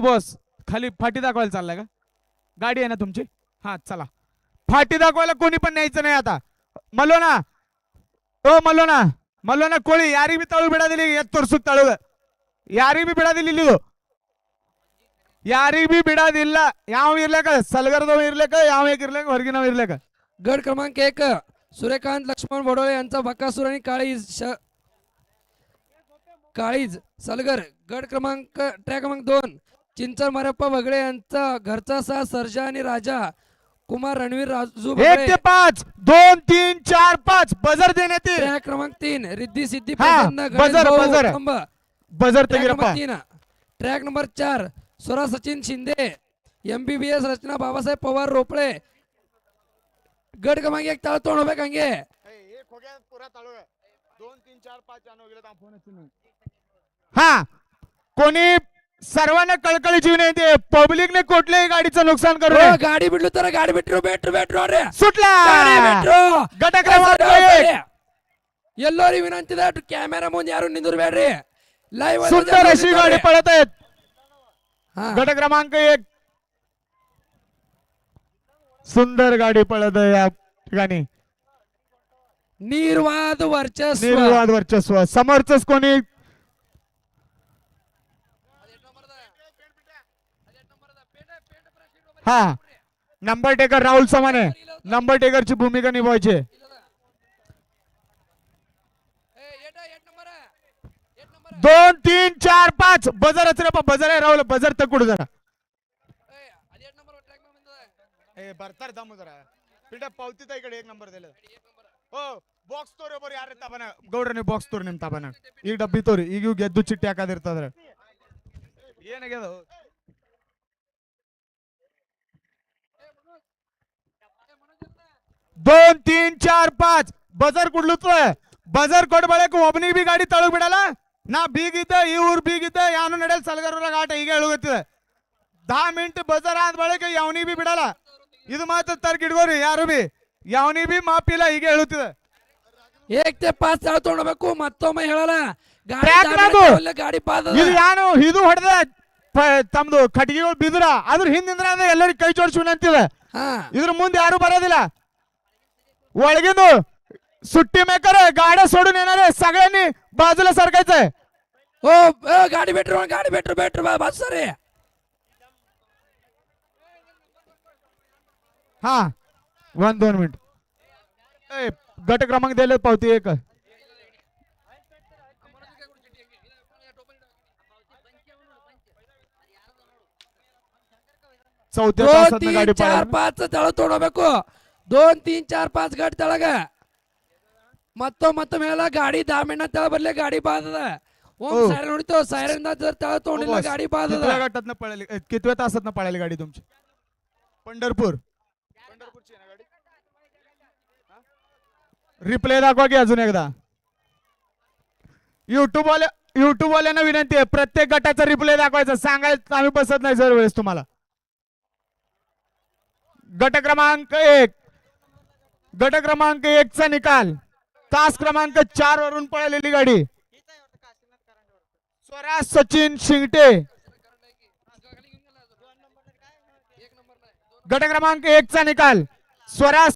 Boss खाली फाटी दाखवायला चाललाय का? गाडी आहे ना तुमची? हा चला, फाटी दाखवायला कोणी पण न्यायचं नाही आता. मल्लोना ओ मल्लोना मल्लोना कोळी यारी बी तळू बिडा दिली तोरसू तळू यारी बी बिडा दिली लिहो यारी बी बिडा दिला याव इरले का सलगरदो इरले का याव एक इरले का ಹೊರಗಿನವ इरले का? गट क्रमांक 1 सूर्यकांत लक्ष्मण बोडोळे यांचा बकासूर आणि काळीज सलगर. गट क्रमांक ट्रॅक क्रमांक 2 चिंचर मारप्पा वगळे यांचा घरचा सा सर्जा आणि राजा कुमार रणवीर राजू 1 ते 5 2 3 4 5 बजर देण्यात येईल. ट्रॅक क्रमांक 3 रिद्धी सिद्धी हा, बजर बजर बजर ट्रॅक तेगिरप्पा. Number 3 track number 4 Swara Sachin Shinde MBBS Rachana Babasaheb Pawar Ropale. गट क्रमांक 1 तळ तोंड उभे कांगे. हा कोणी सर्वांना कळकळीची विनंती आहे, पब्लिकने कुठल्याही गाडीचं नुकसान करू नये. गाडी बिटलो तर गाडी बेट्रो रे सुटला गट क्रमांक 1. ಎಲ್ಲೋರಿ ವಿನಂತಿ ಇದೆ ಕ್ಯಾಮೆರಾ ಮುಂದೆ ಯಾರು ನಿಂದಿರಬೇಡ್ರಿ. ಲೈವ್ सुंदर अशी गाडी पळत आहेत. गट क्रमांक 1 सुंदर गाडी पळत आहे या ठिकाणी. निर्वाद वर्चस्व. निर्वाद वर्चस्व. समोरच कोणी हा नंबर टेकर राहुल समाने नंबर टेकरची भूमिका निभावायची. 2 3 4 5 बजर रे बजर आहे राहुल बजर तकुड जरा ಬರ್ತಾರೆ ದಮ್ಮು ಜರ ಪಿಟ ಪೌತಿತ ಈ ಕಡೆ 1 ನಂಬರ್ दिले ಓ ಬಾಕ್ಸ್ ತೋರಿ ಬರಿ ಯಾರ ತಾಬನ ಗೌಡ್ರನಿ ಬಾಕ್ಸ್ ತೋರಿ ನಿಮ್ ತಾಬನ ಈ ಡಬ್ಬಿ ತೋರಿ ಈಗ ಗೆದ್ದು ಚಿಟ್ಟಿ ಹಾಕದಿರ್ತದ್ರೆ ಏನಾಗ್ಯದ 2 3 4 5 बजर कुडलुतोय बजर ಕೊಡಬಳಕ ಒಬ್ಬನಿಗೆ ಬಿ ಗಾಡಿ ತಳಗ್ ಬಿಡಲ್ಲ ನಾ ಬೀಗಿದ್ದೆ ಈ ಊರ್ ಬೀಗಿದ್ದೆ ಯಾನು ನಡೆಯಲ್ ಸಲಗರೂರ ಘಾಟ ಈಗ ಹೇಳುಗತ್ತಿದೆ 10 ಮಿನಿಟ್ ಬಜರ್ ಆದ ಬಳಿಕ ಯಾವನಿಗೆ ಬಿ ಬಿಡಲ್ಲ. ಇದು ಮಾತ್ರ ತರ್ಕ ಇಡ್ಗೋರಿ ಯಾರು ಬಿ ಯಾವನಿಗೆ ಬಿ ಮಾಪಿಲ್ಲ ಈಗ ಹೇಳುತ್ತಿದೆ. 1 ते 5 ತಳ ತೋಣಬೇಕು ಮತ್ತೊಮ್ಮೆ ಹೇಳಲ್ಲ ಗಾಡಿ ಪಾದ ಇದು ಯಾನು ಇದು ಹೊಡೆದ ತಮ್ದು ಕಟ್ಟಿಗೆಗಳು ಬಿದ್ರ ಅದ್ರ ಹಿಂದಿಂದ್ರ ಎಲ್ಲರಿಗೂ ಕೈ ಜೋಡಿಸಿ ವಿನಂತಿದೆ. ಇದ್ರ ಮುಂದೆ ಯಾರು ಬರೋದಿಲ್ಲ. ಒಳಗಿಂದು सुट्टी मेकर गाड्या सोडून येणार आहे सगळ्यांनी बाजूला सरकायचंय. ओ गाडी बेटर बाजू सर हा 1-2 मिनिट गट क्रमांक दिले पावती 1 चौथ्या तासात गाडी 4-5 तळ तोडಬೇಕು 2 3 4 5 गट तळಗ ಮತ್ತೊಮ್ಮೆ ಹೇಳ ಗಾಡಿ 10 ಮಿನಿಟ್ ತಳ ಬರ್ಲೆ ಗಾಡಿ ಬಾದದ सायरन ಹೊಡಿतो सायरन जर तळ तोडला गाडी बादದ. कितव्या गटातनं पळाली कितव्या तासातनं पळाली गाडी तुमची? पंढरपूरची ना गाडी. रिप्ले दाखवा की अजून एकदा. युट्यूब वाल्यांना विनंती आहे प्रत्येक गटाचा रिप्ले दाखवायचा सांगायला आम्ही बसत नाही जर वेळेस तुम्हाला. गट क्रमांक 1 चा निकाल तास क्रमांक 4 वरून पळालेली गाडी स्वराज सचिन शिंगटे. गट क्रमांक 1 चा निकाल स्वराज